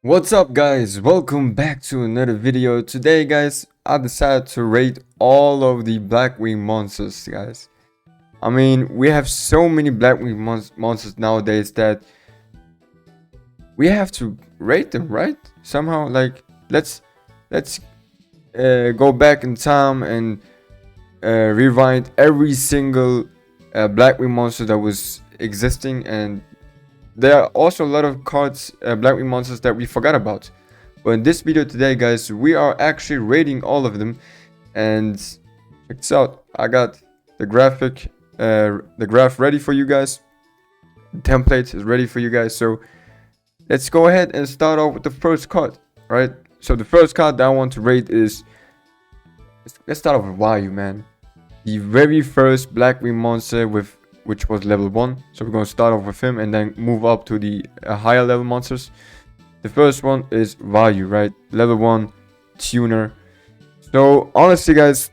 What's up guys, welcome back to another video. Today guys, I decided to rate all of the Blackwing monsters guys. I mean, we have so many Blackwing monsters nowadays that we have to rate them, right? Somehow, like, let's go back in time and rewind every single Blackwing monster that was existing, and there are also a lot of cards, Blackwing monsters that we forgot about. But in this video today, guys, we are actually rating all of them. And check this out. I got the graph ready for you guys. The template is ready for you guys. So let's go ahead and start off with the first card, right? So the first card that I want to rate is, let's start off with Vayu, man. The very first Blackwing monster which was level 1. So we're going to start off with him and then move up to the higher level monsters. The first one is Vayu, right? Level 1 tuner. So honestly guys,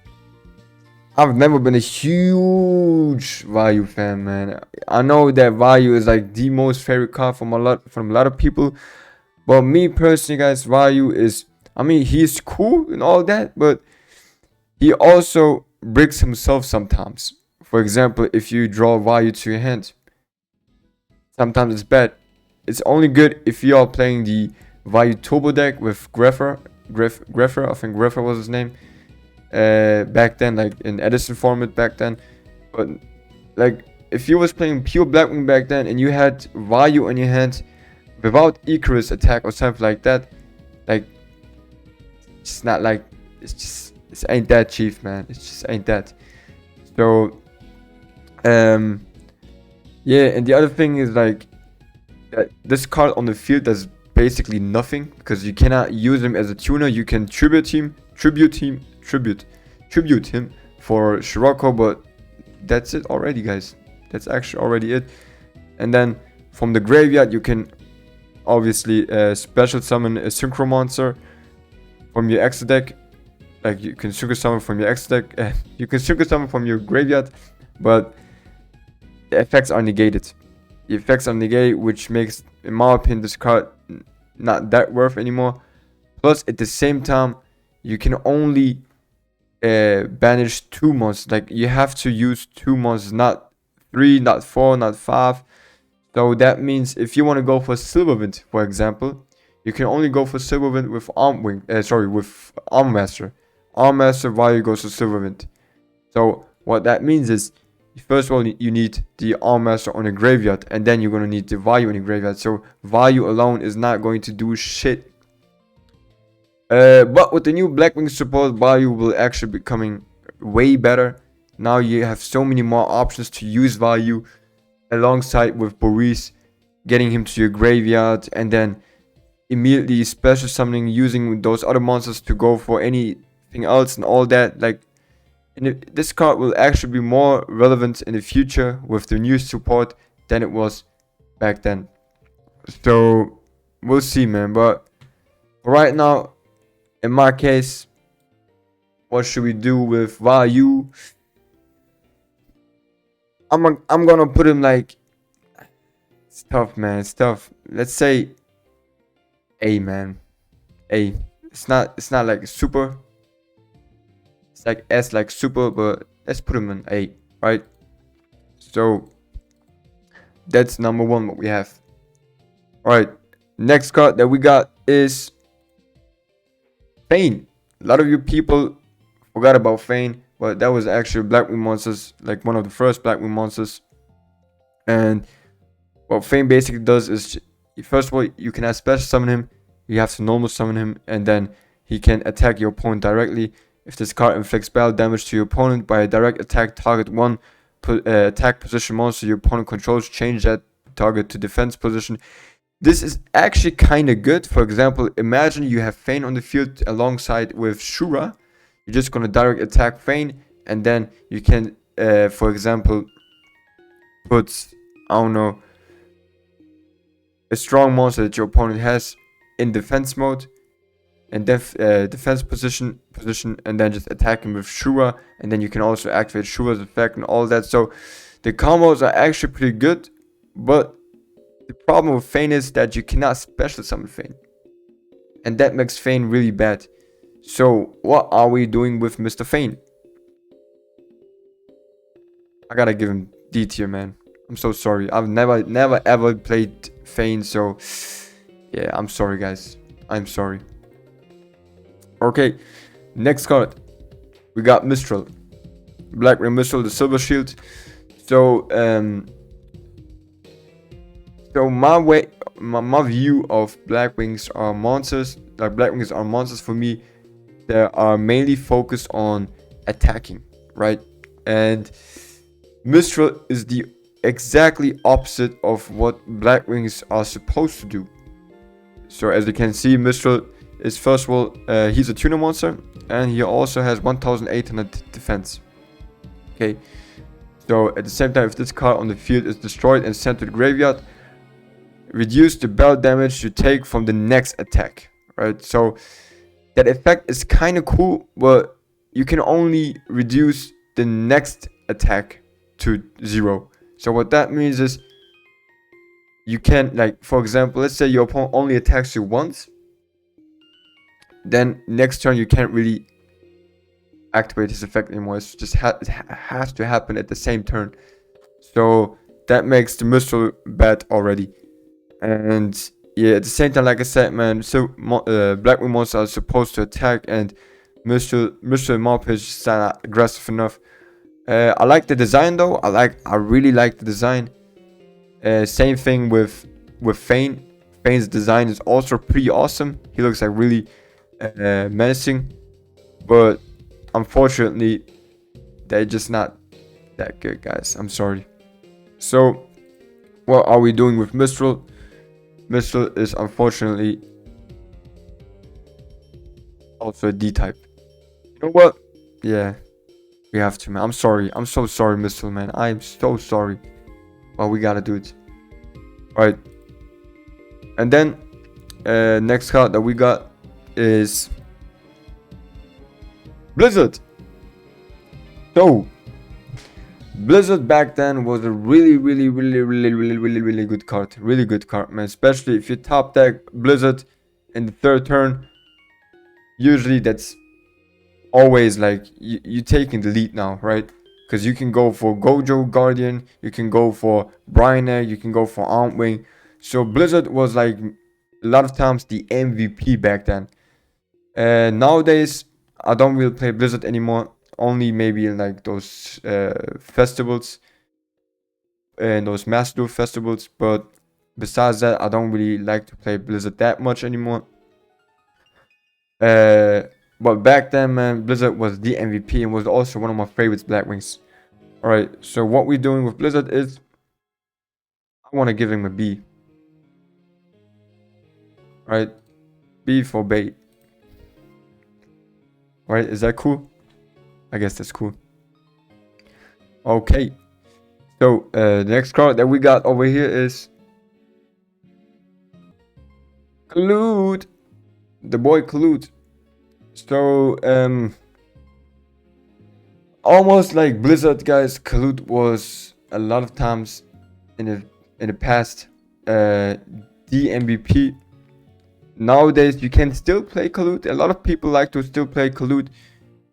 I've never been a huge Vayu fan, man. I know that Vayu is like the most favorite card from a lot of people. But me personally guys, Vayu is, I mean, he's cool and all that, but he also breaks himself sometimes. For example, if you draw Vayu to your hand, sometimes it's bad. It's only good if you are playing the Vayu Turbo deck with Greffer, I think Greffer was his name, back then, like in Edison format back then. But like, if you was playing pure Blackwing back then and you had Vayu in your hand without Icarus attack or something like that, like, it's not like, it ain't that chief, man. It just ain't that. So yeah, and the other thing is like that this card on the field does basically nothing because you cannot use him as a tuner. You can tribute him for Shiroko, but that's it already, guys. That's actually already it. And then from the graveyard you can obviously special summon a synchro monster from your extra deck. Like, you can synchro summon from your extra deck. You can synchro summon from your graveyard, but the effects are negated. The effects are negated, which makes, in my opinion, this card not that worth anymore. Plus, at the same time, you can only banish 2 monsters. Like, you have to use 2 monsters, not 3, not 4, not 5. So that means if you want to go for Sylvan, for example, you can only go for Sylvan with with Arm Master. Arm Master while you go to Sylvan. So what that means is, first of all, you need the Arm Master on a graveyard, and then you're going to need the Vayu in a graveyard. So Vayu alone is not going to do shit. But with the new Blackwing support, Vayu will actually be becoming way better. Now you have so many more options to use Vayu alongside with Borah, getting him to your graveyard, and then immediately special summoning, using those other monsters to go for anything else and all that. Like, this card will actually be more relevant in the future with the new support than it was back then. So we'll see, man. But right now, in my case, what should we do with Vayu? I'm gonna put him like, it's tough, man. It's tough. Let's say A, man. A. It's not like super. It's like S, like super, but let's put him in A, right? So that's number 1 what we have. Alright, next card that we got is Fein. A lot of you people forgot about Fein, but that was actually Blackwing monsters, like one of the first Blackwing monsters. And what Fein basically does is, first of all, you cannot special summon him, you have to normal summon him, and then he can attack your opponent directly. If this card inflicts battle damage to your opponent by a direct attack, target 1 attack position monster your opponent controls, change that target to defense position. This is actually kind of good. For example, imagine you have Fein on the field alongside with Shura. You're just going to direct attack Fein, and then you can, for example, put, I don't know, a strong monster that your opponent has in defense mode, and defense position, and then just attack him with Shura, and then you can also activate Shura's effect and all that. So the combos are actually pretty good, but the problem with Fein is that you cannot special summon Fein. and that makes Fein really bad. So what are we doing with Mr. Fein? I gotta give him D tier, man. I'm so sorry. I've never ever played Fein, so yeah, I'm sorry, guys. I'm sorry. Okay, next card. We got Mistral. Blackwing Mistral, the Silver Shield. So, my view of Blackwings are monsters. Like, Blackwings are monsters for me. They are mainly focused on attacking, right? And Mistral is the exactly opposite of what Blackwings are supposed to do. So as you can see, Mistral is, first of all, he's a tuner monster, and he also has 1800 defense. Okay, so at the same time, if this card on the field is destroyed and sent to the graveyard, reduce the battle damage you take from the next attack, right? So that effect is kind of cool, but you can only reduce the next attack to 0. So what that means is you can, like, for example, let's say your opponent only attacks you once, then next turn you can't really activate his effect anymore. It's just it has to happen at the same turn. So that makes the Mistral bad already. And yeah, at the same time, like I said, man, so Blackwing monsters are supposed to attack, and Mistral Mop is just not aggressive enough. I like the design though. I really like the design. Same thing with Fein. Fein's design is also pretty awesome. He looks like really menacing, but unfortunately, they're just not that good, guys. I'm sorry. So, what are we doing with Mistral? Mistral is unfortunately also a D type. You know what? Yeah, we have to, man. I'm sorry. I'm so sorry, Mistral, man. I'm so sorry. Well, we gotta do it. Alright. And then, next card that we got is Blizzard. So, Blizzard back then was a really good card. Really good card, man. Especially if you top deck Blizzard in the 3rd turn. Usually that's always like you taking the lead now, right? Because you can go for Gojo Guardian, you can go for Briner, you can go for Outwing. So Blizzard was like a lot of times the MVP back then. Nowadays, I don't really play Blizzard anymore. Only maybe in like those festivals and those Master Duel festivals. But besides that, I don't really like to play Blizzard that much anymore. But back then, man, Blizzard was the MVP and was also one of my favorites, Blackwings. Alright, so what we're doing with Blizzard is I want to give him a B. Alright, B for bait. Alright, is that cool? I guess that's cool. Okay, so the next card that we got over here is Khaloot. The boy Khaloot. So, almost like Blizzard, guys, Khaloot was a lot of times in the past the MVP. Nowadays, you can still play Khaloot. A lot of people like to still play Khaloot,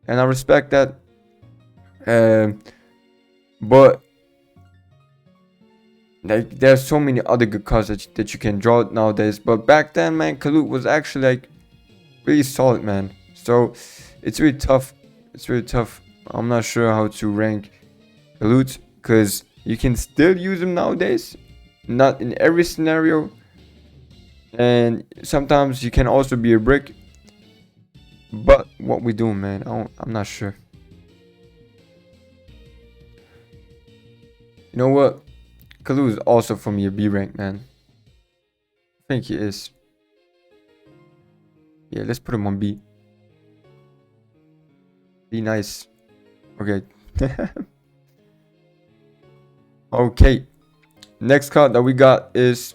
and I respect that. But like, there's so many other good cards that you can draw nowadays. But back then, man, Khaloot was actually like really solid, man. So it's really tough. It's really tough. I'm not sure how to rank Khaloot because you can still use him nowadays. Not in every scenario. And sometimes you can also be a brick. But what we doing, man? I'm not sure. You know what? Khaloot is also for me a B rank, man. I think he is. Yeah, let's put him on B. Be nice. Okay. Okay. Next card that we got is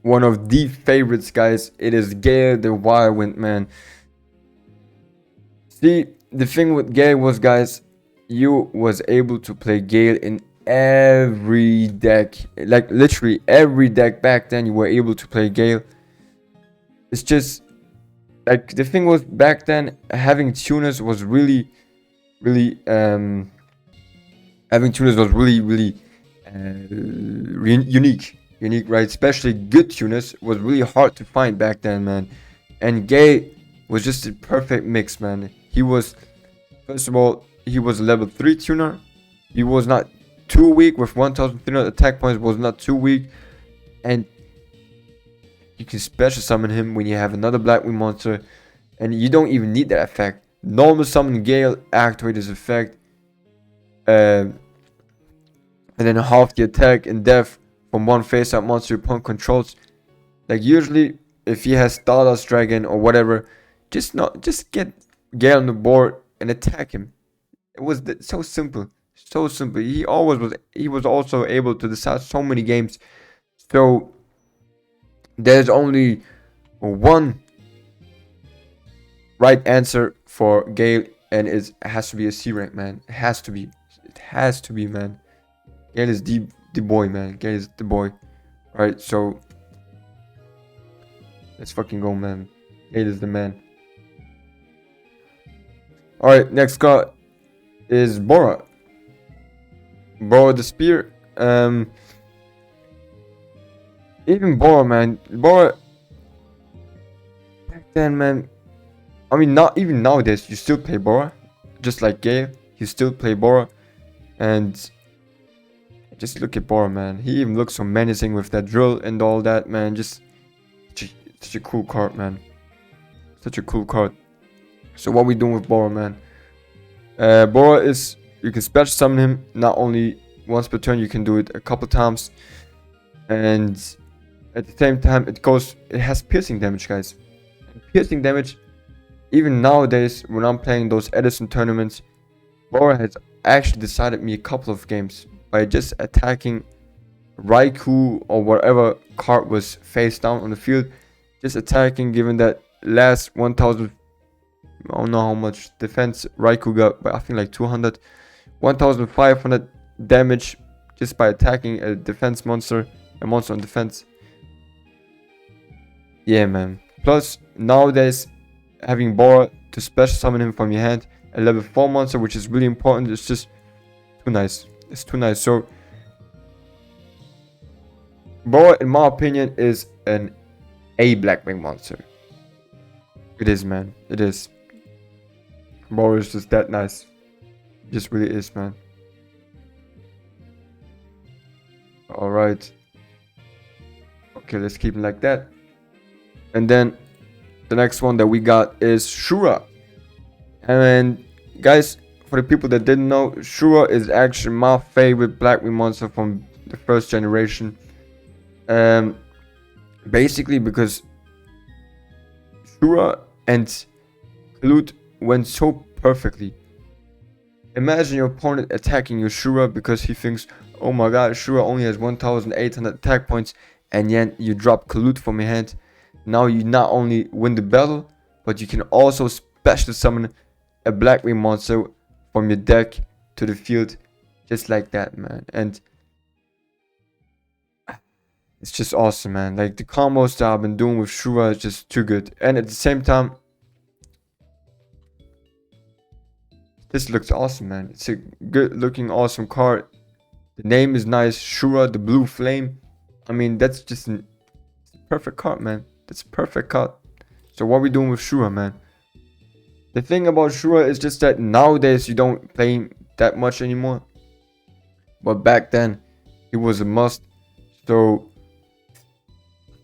one of the favorites, guys. It is Gayle, the Whirlwind, man. See, the thing with Gayle was, guys, you was able to play Gayle in every deck, like literally every deck back then, you were able to play Gayle. It's just like the thing was back then, having tuners was really, really having tuners was really unique, right? Especially good tuners was really hard to find back then, man. And Gayle was just a perfect mix, man. He was, first of all, he was a level 3 tuner. He was not too weak with 1300 attack points, was not too weak. And you can special summon him when you have another Blackwing monster. And you don't even need that effect. Normal summon Gayle, activate his effect. And then half the attack and death from one face-up monster your opponent controls. Like usually, if he has Stardust Dragon or whatever, just get Gayle on the board and attack him. It was so simple, so simple. He was also able to decide so many games. So there's only one right answer for Gayle, and it has to be a C rank, man. It has to be, man. Gayle is the boy, man. Gayle is the boy. Alright, so let's fucking go, man. Gayle is the man. Alright, next card is Borah. Borah the Spear. Even Borah, man. Borah back then, man. I mean, not even nowadays, you still play Borah. Just like Gayle, you still play Borah. And just look at Borah, man. He even looks so menacing with that drill and all that, man. Just such a cool card, man. Such a cool card. So what we doing with Borah, man? Borah is, you can special summon him not only once per turn, you can do it a couple times. And at the same time, it has piercing damage, guys. And piercing damage, even nowadays when I'm playing those Edison tournaments, Borah has actually decided me a couple of games by just attacking Raikou or whatever card was face down on the field. Just attacking, given that last 1000, I don't know how much defense Raikou got, but I think like 200, 1500 damage just by attacking a defense monster, a monster on defense. Yeah, man. Plus, nowadays, having Borah to special summon him from your hand, a level 4 monster, which is really important, it's just too nice. It's too nice. So, Borah, in my opinion, is an A Blackwing monster. It is, man. It is. Borah is just that nice. It just really is, man. Alright. Okay, let's keep it like that. And then the next one that we got is Shura. And guys, for the people that didn't know, Shura is actually my favorite Blackwing monster from the first generation. Basically because Shura and Khaloot went so perfectly. Imagine your opponent attacking your Shura because he thinks, oh my god, Shura only has 1800 attack points, and yet you drop Khaloot from your hand. Now you not only win the battle, but you can also special summon a Blackwing monster from your deck to the field, just like that, man. And it's just awesome, man. Like the combos that I've been doing with Shura is just too good. And at the same time, this looks awesome, man. It's a good looking, awesome card. The name is nice, Shura, the blue flame. I mean, that's just a perfect card, man. That's a perfect card. So what are we doing with Shura, man? The thing about Shura is just that nowadays you don't play him that much anymore. But back then, he was a must. So,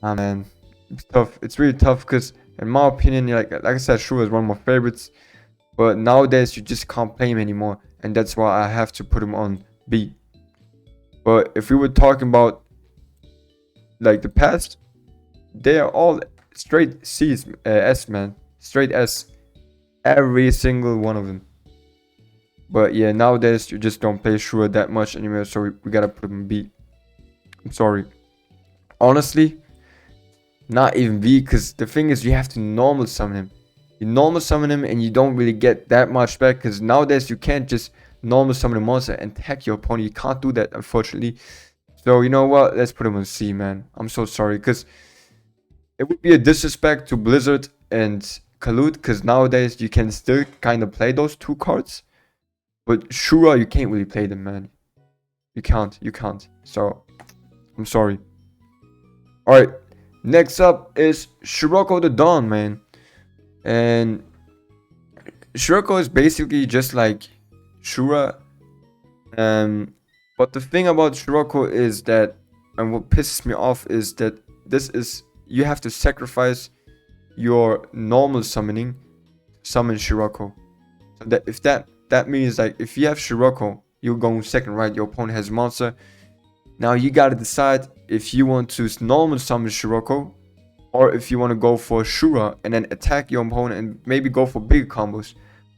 man, it's tough. It's really tough because, in my opinion, like I said, Shura is one of my favorites. But nowadays, you just can't play him anymore. And that's why I have to put him on B. But if we were talking about, like, the past, they are all straight C's, S, man. Straight S. Every single one of them. But yeah, nowadays you just don't play Shura that much anymore, so we gotta put him B. I'm sorry. Honestly, not even B, because the thing is you have to normal summon him. You normal summon him and you don't really get that much back, because nowadays you can't just normal summon a monster and attack your opponent. You can't do that, unfortunately. So you know what? Let's put him on C, man. I'm so sorry, because it would be a disrespect to Blizzard and Khaloot, because nowadays you can still kind of play those two cards. But Shura, you can't really play them, man. You can't. You can't. So, I'm sorry. Alright. Next up is Shiroko the Dawn, man. And Shiroko is basically just like Shura. But the thing about Shiroko is that, and what pisses me off is that this is, you have to sacrifice your normal summoning to summon Shiroko. So that if that means like if you have Shiroko, you're going second, right? Your opponent has monster. Now you gotta decide if you want to normal summon Shiroko, or if you want to go for Shura and then attack your opponent and maybe go for bigger combos.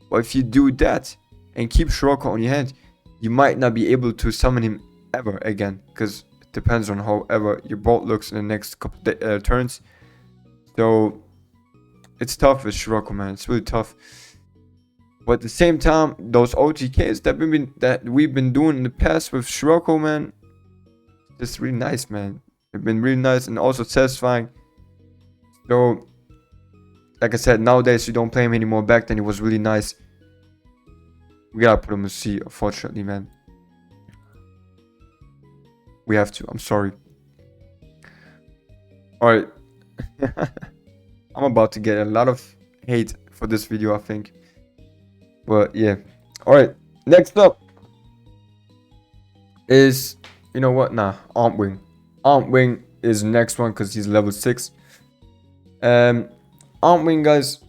But if you do that and keep Shiroko on your hand, you might not be able to summon him ever again, because it depends on however your board looks in the next couple turns. So it's tough with Shiroko, man. It's really tough. But at the same time, those OTKs that we've been doing in the past with Shiroko, man, it's really nice, man. They've been really nice and also satisfying. So, like I said, nowadays you don't play him anymore. Back then it was really nice. We gotta put him in C, unfortunately, man. We have to. I'm sorry. Alright. I'm about to get a lot of hate for this video, I think. But yeah. Alright. Next up is, you know what? Nah, Outwing. Outwing is the next one because he's level 6. Outwing, guys,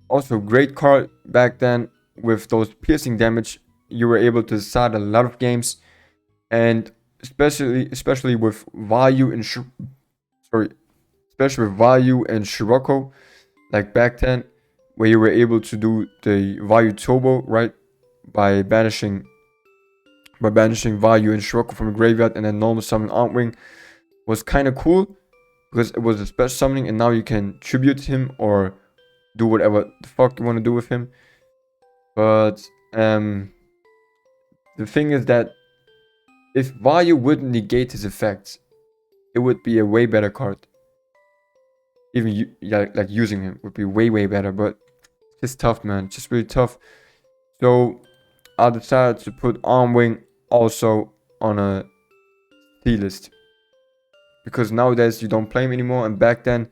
also great card back then. With those piercing damage, you were able to decide a lot of games, and especially with value and Shiroko, like back then, where you were able to do the value turbo, right, by banishing value and Shiroko from the graveyard and then normal summon Outwing, was kind of cool because it was a special summoning, and now you can tribute him or do whatever the fuck you want to do with him. But the thing is that if value wouldn't negate his effects, it would be a way better card. Even like using him would be way better, but it's just tough, man. It's just really tough. So I decided to put Outwing also on a C list, because nowadays you don't play him anymore, and back then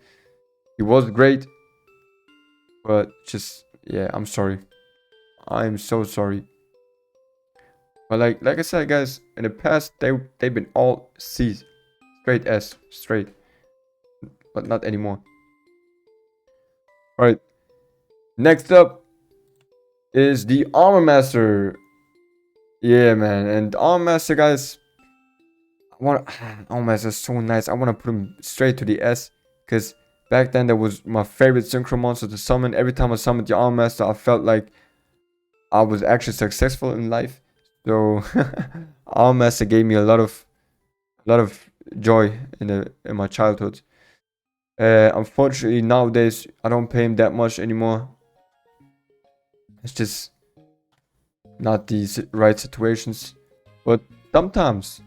he was great. But just, yeah, I'm sorry. I'm so sorry. But like I said, guys, in the past they've been all C's, straight S, straight, but not anymore. All right. Next up is the Armor Master. Yeah, man, and Armor Master, guys, Armor Master is so nice. I want to put him straight to the S, because back then that was my favorite synchro monster to summon. Every time I summoned the Armor Master, I felt like I was actually successful in life. So Armor Master gave me a lot of joy in my childhood. Unfortunately, nowadays I don't pay him that much anymore. It's just not the right situations. But sometimes,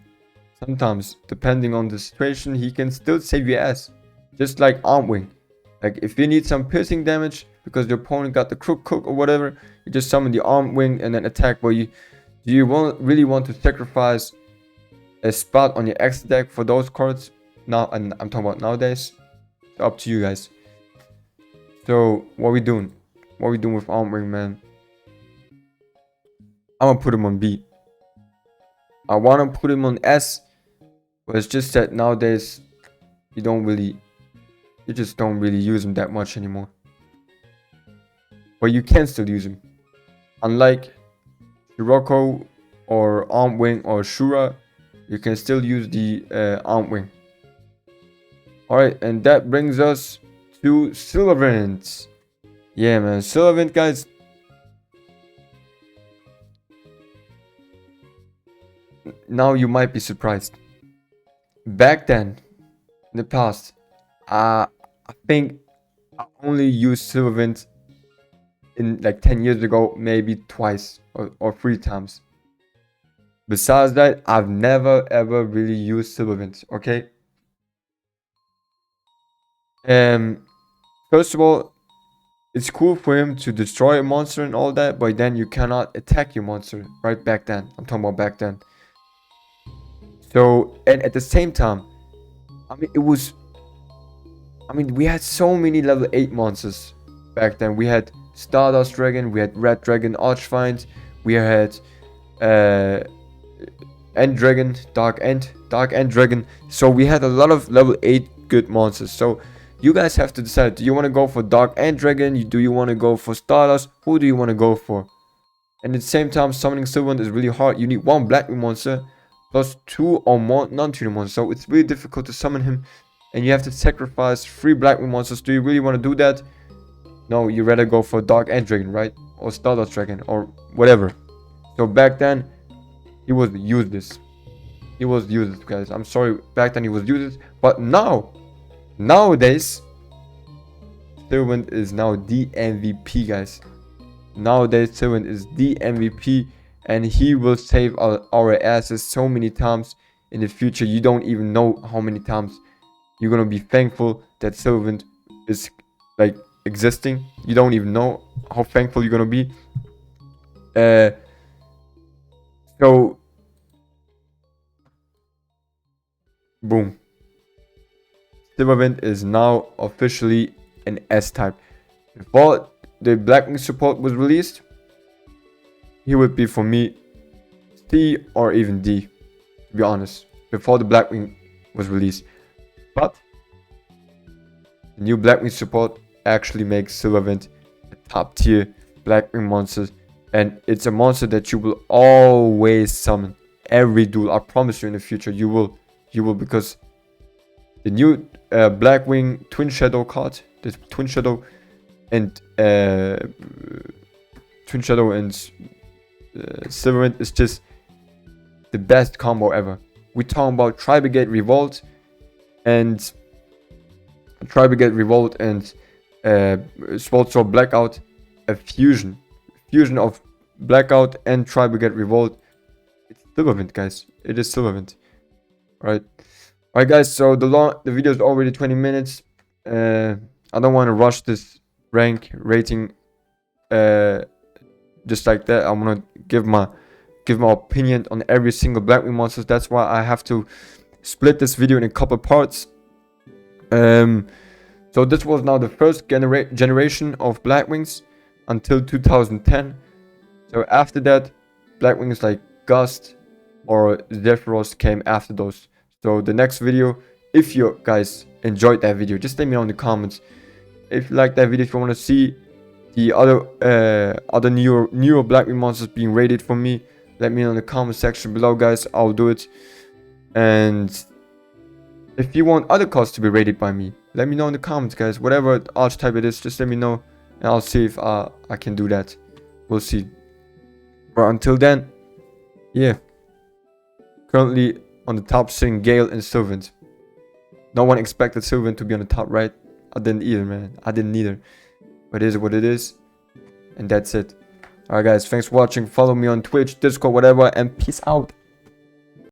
depending on the situation, he can still save your ass. Just like Outwing. Like if you need some piercing damage because your opponent got the crook cook or whatever, you just summon the Outwing and then attack. But do you really want to sacrifice a spot on your X deck for those cards? Now, and I'm talking about nowadays. It's up to you guys. So what we doing? What we doing with Outwing, man? I'm gonna put him on B. I wanna put him on S, but it's just that nowadays you just don't really use him that much anymore. But you can still use him. Unlike Shiroko or Outwing or Shura, you can still use the Outwing. Alright, and that brings us to Sylvan. Yeah, man, Sylvan, guys. Now you might be surprised. Back then, in the past, I think I only used Sylvan in like 10 years ago, maybe twice or 3 times. Besides that, I've never ever really used Sylvan, okay? First of all, it's cool for him to destroy a monster and all that, but then you cannot attack your monster, right? Back then. I'm talking about back then. So, and at the same time, I mean, we had so many level 8 monsters back then. We had Stardust Dragon, we had Red Dragon, Archfiend, we had End Dragon, Dark End Dragon. So we had a lot of level 8 good monsters. So you guys have to decide, do you want to go for Dark End Dragon? Do you want to go for Stardust? Who do you want to go for? And at the same time, summoning Sylvan is really hard. You need 1 Blackwing monster plus 2 or more non-tuner monsters. So it's really difficult to summon him. And you have to sacrifice 3 Blackwing monsters. Do you really want to do that? No, you rather go for Dark End Dragon, right? Or Stardust Dragon or whatever. So back then, he was useless. He was useless, guys. I'm sorry, back then he was useless. But nowadays, Sylvan is now the MVP, guys. Nowadays, Sylvan is the MVP. And he will save our asses so many times in the future. You don't even know how many times you're gonna be thankful that Sylvan is like existing. You don't even know how thankful you're gonna be. So boom. Sylvan is now officially an S-type. Before the Blackwing support was released, he would be for me C or even D, to be honest, before the Blackwing was released. But the new Blackwing support actually makes Sylvan a top tier Blackwing monster, and it's a monster that you will always summon every duel. I promise you, in the future you will, because the new Blackwing Twin Shadow card, the Twin Shadow and Sylvan is just the best combo ever. We're talking about Tri-Brigade Revolt and Sword Sword Blackout, a fusion of Blackout and Tri-Brigade Revolt. It's Sylvan, guys. It is Sylvan. Alright, guys. So the video is already 20 minutes. I don't want to rush this rating just like that. I want to give my opinion on every single Blackwing monster. That's why I have to split this video in a couple parts. So this was now the first generation of Blackwings until 2010. So after that, Blackwings like Gust or Zephyros came after those. So the next video, if you guys enjoyed that video, just let me know in the comments. If you like that video, if you want to see the other newer Blackwing monsters being rated for me, let me know in the comment section below, guys. I'll do it. And if you want other cards to be rated by me, let me know in the comments, guys. Whatever archetype it is, just let me know, and I'll see if I can do that. We'll see. But until then, yeah. Currently on the top sitting Gayle and Sylvan. No one expected Sylvan to be on the top, right? I didn't either, man. I didn't either. But it is what it is. And that's it. Alright, guys. Thanks for watching. Follow me on Twitch, Discord, whatever. And peace out.